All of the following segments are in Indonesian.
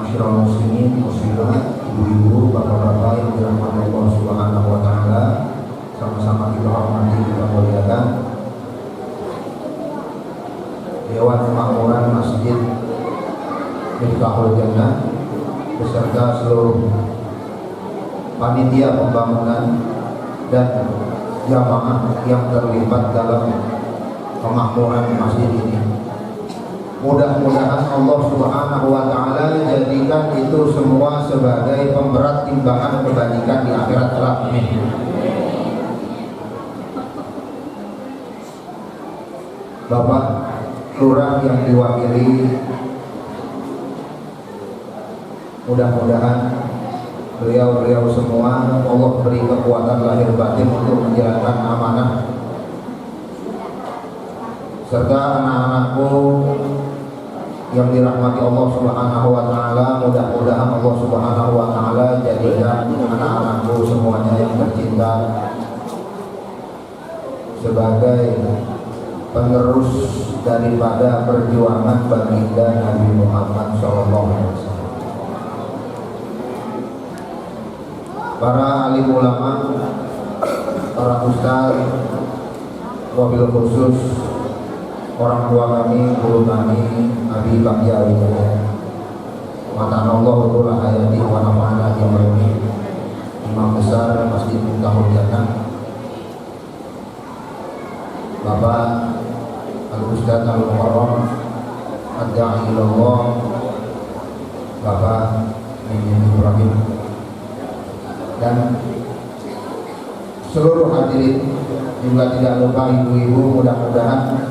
Masyiral muslimin, muslimat, ibu-ibu, bapak-bapak yang dirahmati Allah Subhanahu wa taala, sama-sama kita hormati, kita muliakan. Dewan Kemakmuran Masjid Miftahul Jannah beserta seluruh panitia pembangunan dan jamaah yang terlibat dalam kemakmuran masjid ini. Mudah-mudahan Allah Subhanahu wa taala jadikan itu semua sebagai pemberat timbangan kebaikan di akhirat kelak. Amin. Bapak Lurah yang diwakili, mudah-mudahan beliau semua Allah beri kekuatan lahir batin untuk menjalankan amanah, serta anak-anakku yang dirahmati Allah Subhanahu wa taala. Mudah-mudahan Allah Subhanahu wa taala jadikan anak-anakku semuanya yang tercinta sebagai penerus daripada perjuangan baginda Nabi Muhammad SAW. Para alim ulama, para ustaz, wabil khusus orang tua kami, guru kami, Abi Bagja Wijaya, Matanallahu Tulah Hayati wa Nafa'ana Yawmi, Imam Besar Masjid Miftahul Jannah, Bapak Al-Ustaz Al-Mukarram Ad-Da'i Ilallah, Bapak Mimin Ibrahim, dan seluruh hadirin, juga tidak lupa ibu-ibu. Mudah-mudahan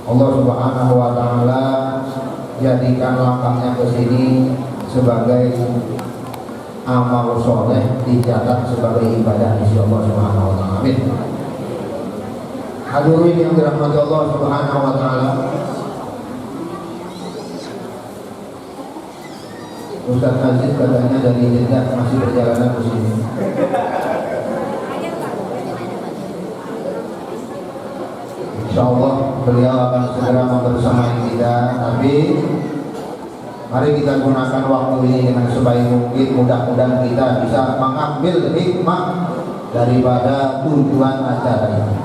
Allah Subhanahu wa taala jadikan langkahnya ke sini sebagai amal soleh, dicatat sebagai ibadah di sisi Allah Subhanahu wa taala. Amin. Hadirin yang dirahmati Allah Subhanahu wa taala, Ustaz Aziz katanya dari Jeddah masih perjalanan ke sini. Insyaallah beliau akan segera membersamai kita, tapi mari kita gunakan waktu ini dengan sebaik mungkin. Mudah-mudahan kita bisa mengambil hikmah daripada tujuan acara ini.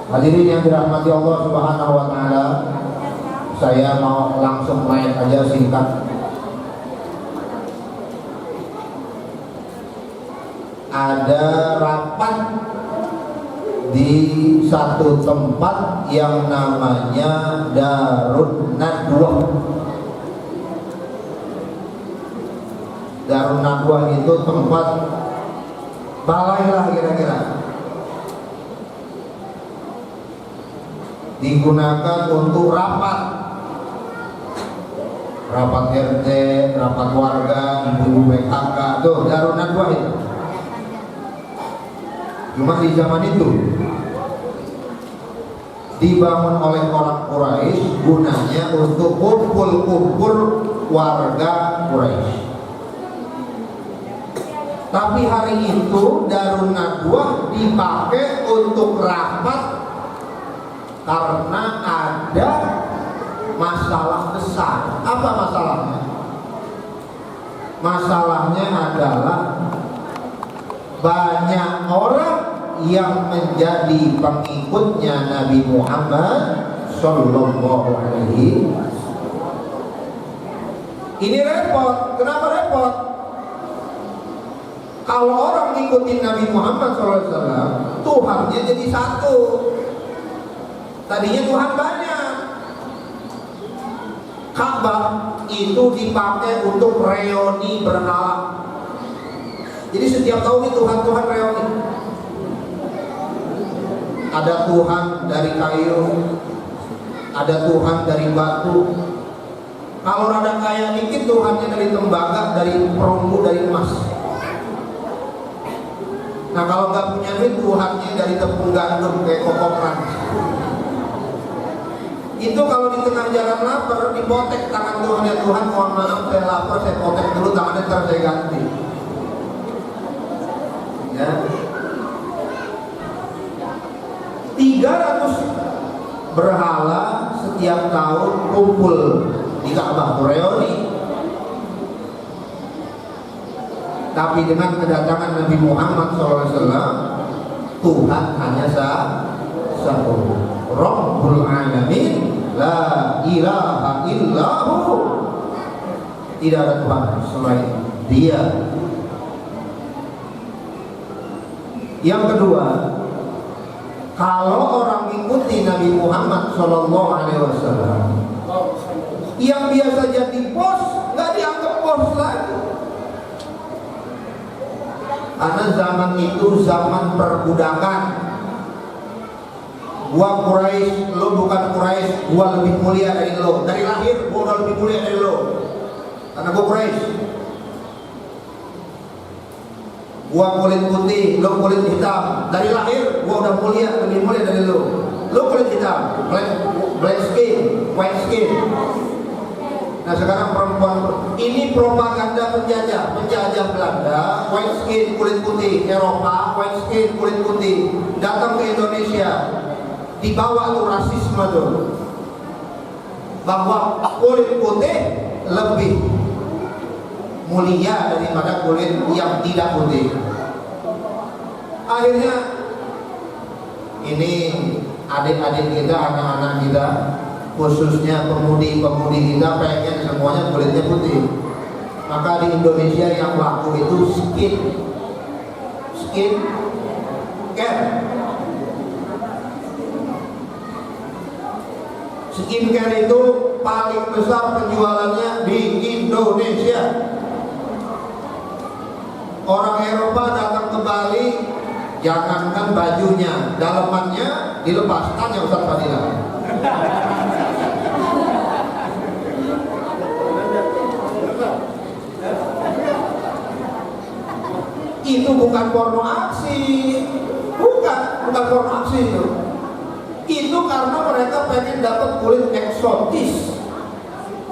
Hadirin yang dirahmati Allah Subhanahu wa taala, saya mau langsung main aja singkat. Ada rapat di satu tempat yang namanya Darun Nadwah. Darun Nadwah itu tempat balai lah kira-kira, digunakan untuk rapat RT, rapat warga, ibu PKK, tuh Darun Nadwah itu. Cuma di zaman itu dibangun oleh orang Quraisy gunanya untuk kumpul-kumpul warga Quraisy. Tapi hari itu Darun Nadwah dipakai untuk rapat karena ada masalah besar. Apa masalahnya? Masalahnya adalah banyak orang yang menjadi pengikutnya Nabi Muhammad Sallallahu Alaihi Wasallam. Ini repot. Kenapa repot? Kalau orang ngikutin Nabi Muhammad SAW, Tuhannya jadi satu. Tadinya Tuhan banyak. Ka'bah itu dipakai untuk reuni berhala. Jadi setiap tahun itu Tuhan reuni. Ada Tuhan dari kayu, ada Tuhan dari batu. Kalau rada kaya dikit Tuhannya dari tembaga, dari perunggu, dari emas. Nah kalau nggak punya duit Tuhannya dari tepung gandum kayak kokokran. Itu kalau di tengah jalan lapar dipotek tangan Tuhannya, Tuhan mohon maaf saya lapar, saya potek dulu tangannya, ntar saya ganti. Ya. 300 berhala setiap tahun kumpul di Ka'bah reuni. Tapi dengan kedatangan Nabi Muhammad SAW, Tuhan hanya satu, Rabbul Alamin, la ilaha illahu, tidak ada Tuhan selain Dia. Yang kedua, kalau orang mengikuti Nabi Muhammad SAW, yang biasa jadi bos nggak dianggap bos lagi. Karena zaman itu zaman perbudakan. Gua Quraisy, lo bukan Quraisy, gua lebih mulia dari lo. Dari lahir gua udah lebih mulia dari lo. Karena gua Quraisy. Gua kulit putih, lo kulit hitam. Dari lahir gua udah mulia, lebih mulia dari lo. Lo kulit hitam, black skin, white skin. Nah sekarang perempuan ini propaganda penjajah Belanda, white skin kulit putih, Eropa white skin kulit putih, datang ke Indonesia, dibawa tuh rasisme tuh, bahwa kulit putih lebih mulia daripada kulit yang tidak putih. Akhirnya ini adik-adik kita, anak-anak kita, khususnya pemudi-pemudi kita pengen semuanya kulitnya putih. Maka di Indonesia yang laku itu skin care. Skincare itu paling besar penjualannya di Indonesia. Orang Eropa datang ke Bali, jangankan bajunya, dalemannya dilepas. Tanya Ustaz Fadilah. Itu bukan porno aksi, bukan porno aksi itu. Itu karena mereka pengen dapat kulit eksotis,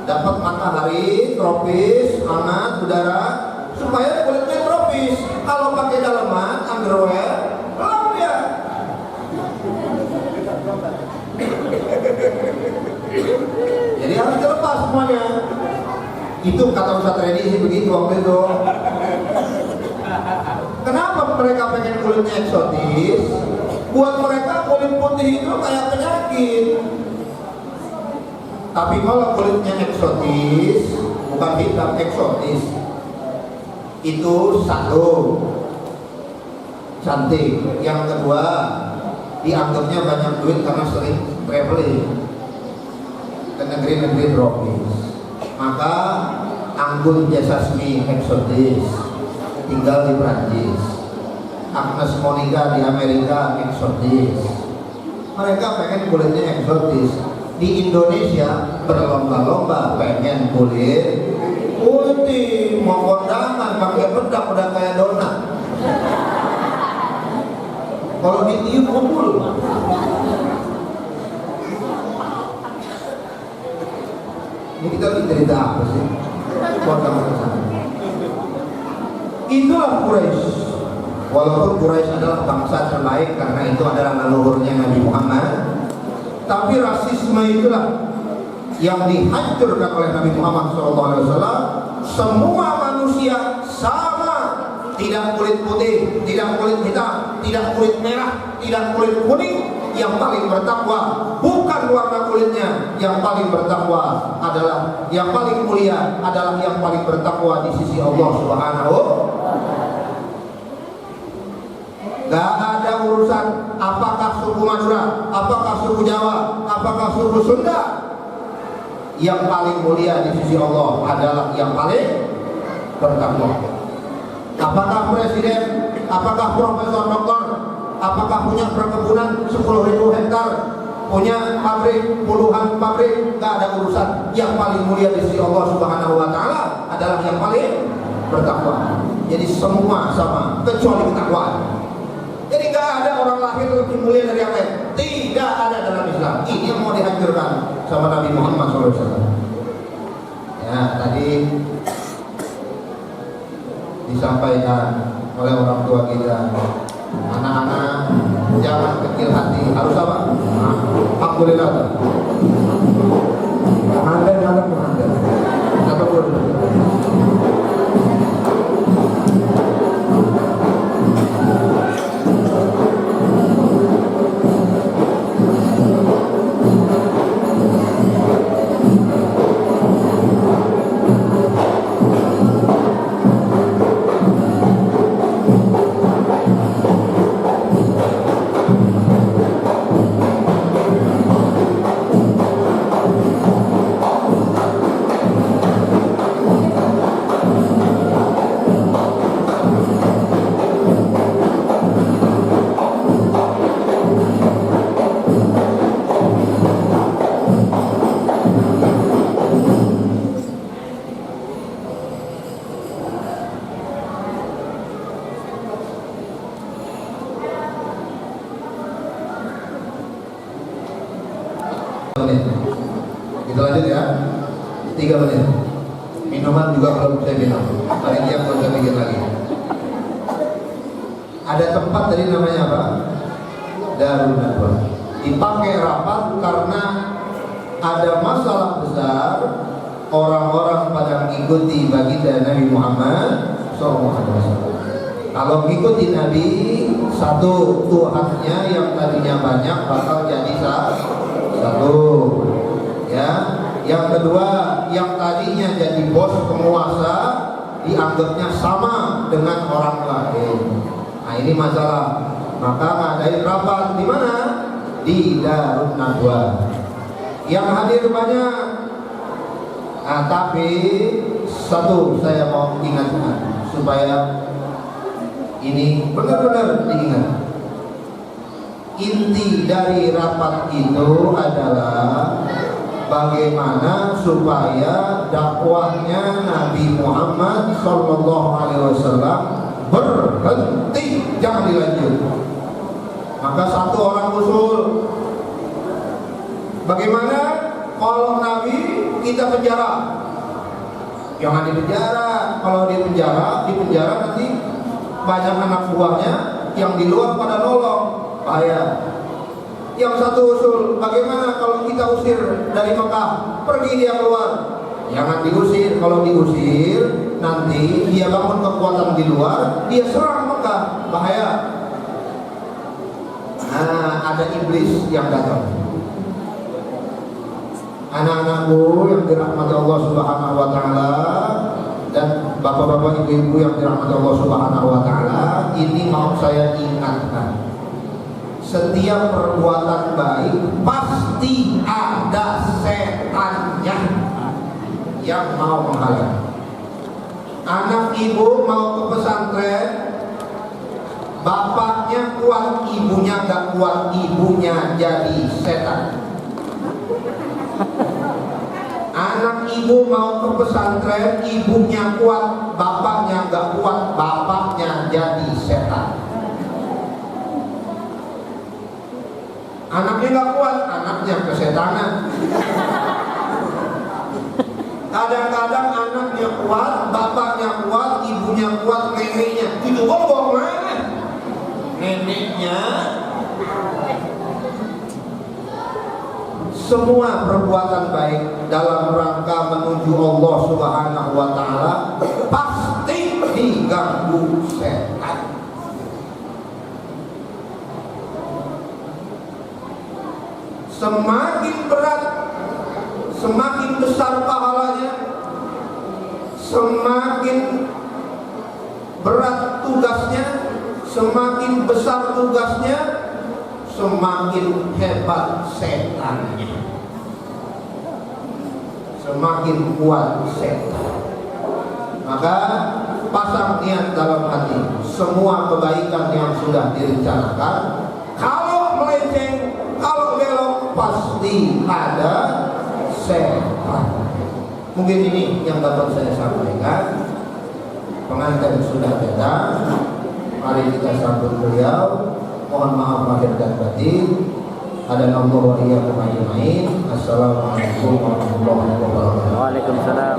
dapat matahari tropis, hangat udara, supaya kulitnya tropis. Kalau pakai daleman, underwear, gelap ya. Jadi harus dilepas semuanya. Itu kata Ustaz Redi sih begitu waktu itu. Kenapa mereka pengen kulitnya eksotis? Buat mereka kulit putih itu kayak penyakit. Tapi kalau kulitnya eksotis, bukan hitam, eksotis, itu satu, cantik. Yang kedua, dianggapnya banyak duit karena sering traveling ke negeri-negeri tropis. Maka Anggun Jasasmi eksotis, tinggal di Prancis. Agnes Monica di Amerika eksotis. Mereka pengen kulitnya eksotis. Di Indonesia berlomba-lomba pengen kulit putih, mau kondangan pakai bedak udah kayak donat. Kalau ditiup kumpul. Ini kita cerita apa sih? Itulah Quraisy. Walaupun Quraisy adalah bangsa terbaik karena itu adalah leluhurnya Nabi Muhammad, tapi rasisme itulah yang dihancurkan oleh Nabi Muhammad SAW. Semua manusia sama, tidak kulit putih, tidak kulit hitam, tidak kulit merah, tidak kulit kuning. Yang paling bertakwa bukan warna kulitnya, yang paling bertakwa adalah, yang paling mulia adalah yang paling bertakwa di sisi Allah Subhanahu. Gak ada urusan apakah suku Madura, apakah suku Jawa, apakah suku Sunda. Yang paling mulia di sisi Allah adalah yang paling bertakwa. Apakah presiden, apakah profesor doktor, apakah punya perkebunan 10.000 hektar, punya pabrik, puluhan pabrik, gak ada urusan. Yang paling mulia di sisi Allah Subhanahu wa Ta'ala adalah yang paling bertakwa. Jadi semua sama kecuali ketakwaan. Jadi nggak ada orang lahir lebih mulia dari yang lain. Tidak ada dalam Islam. Ini yang mau dihancurkan sama Nabi Muhammad SAW. Ya, tadi disampaikan oleh orang tua kita, anak-anak jangan kecil hati. Harus apa? Alhamdulillah. Mandan. menit. Kita lanjut ya. 3 menit. Minuman juga belum saya minum. Paling dia belum saya bikin lagi. Ada tempat tadi namanya apa? Darun Nadwa. Dipakai rapat karena ada masalah besar. Orang-orang pada mengikuti baginda Nabi Muhammad SAW. Kalau mengikuti Nabi, satu Tuhannya yang tadinya banyak bakal jadi satu, ya. Yang kedua, yang tadinya jadi bos penguasa dianggapnya sama dengan orang lain. Nah ini masalah. Maka ngadain rapat di mana? Di Darun Nadwa. Yang hadir banyak. Nah, tapi satu saya mau ingatkan supaya ini benar-benar diingat. Inti dari rapat itu adalah bagaimana supaya dakwahnya Nabi Muhammad SAW berhenti, jangan dilanjut. Maka satu orang usul, bagaimana kalau Nabi kita penjara? Jangan dipenjara. Kalau dipenjara nanti banyak anak buahnya yang di luar pada nolong, bahaya. Yang satu usul, bagaimana kalau kita usir dari Mekah, pergi dia keluar? Jangan diusir. Kalau diusir nanti dia bangun kekuatan di luar, dia serang Mekah, bahaya. Nah, ada iblis yang datang. Anak-anakku yang dirahmati Allah Subhanahu wa taala dan bapak-bapak ibu-ibu yang dirahmati Allah Subhanahu wa taala, ini mau saya ingatkan. Setiap perbuatan baik pasti ada setannya yang mau menghalang. Anak ibu mau ke pesantren, bapaknya kuat, ibunya gak kuat, ibunya jadi setan. Anak ibu mau ke pesantren, ibunya kuat, bapaknya gak kuat, bapaknya jadi setan. Anaknya gak kuat, anaknya kesetanan. Kadang-kadang anaknya kuat, bapaknya kuat, ibunya kuat, neneknya. Itu bawa mana? Neneknya. Semua perbuatan baik dalam rangka menuju Allah Subhanahu wa taala pasti diganggu setan. Semakin berat, semakin besar pahalanya, semakin berat tugasnya, semakin besar tugasnya, semakin hebat setannya, semakin kuat setan. Maka pasang niat dalam hati, semua kebaikan yang sudah direncanakan, kalau melenceng, kalau belok, pasti ada setan. Mungkin ini yang dapat saya sampaikan. Pengantin sudah datang, mari kita sambut beliau. Mohon maaf lahir dan batin. Ada Allah wa iyyakum ajmain. Assalamualaikum warahmatullahi wabarakatuh. Waalaikumsalam.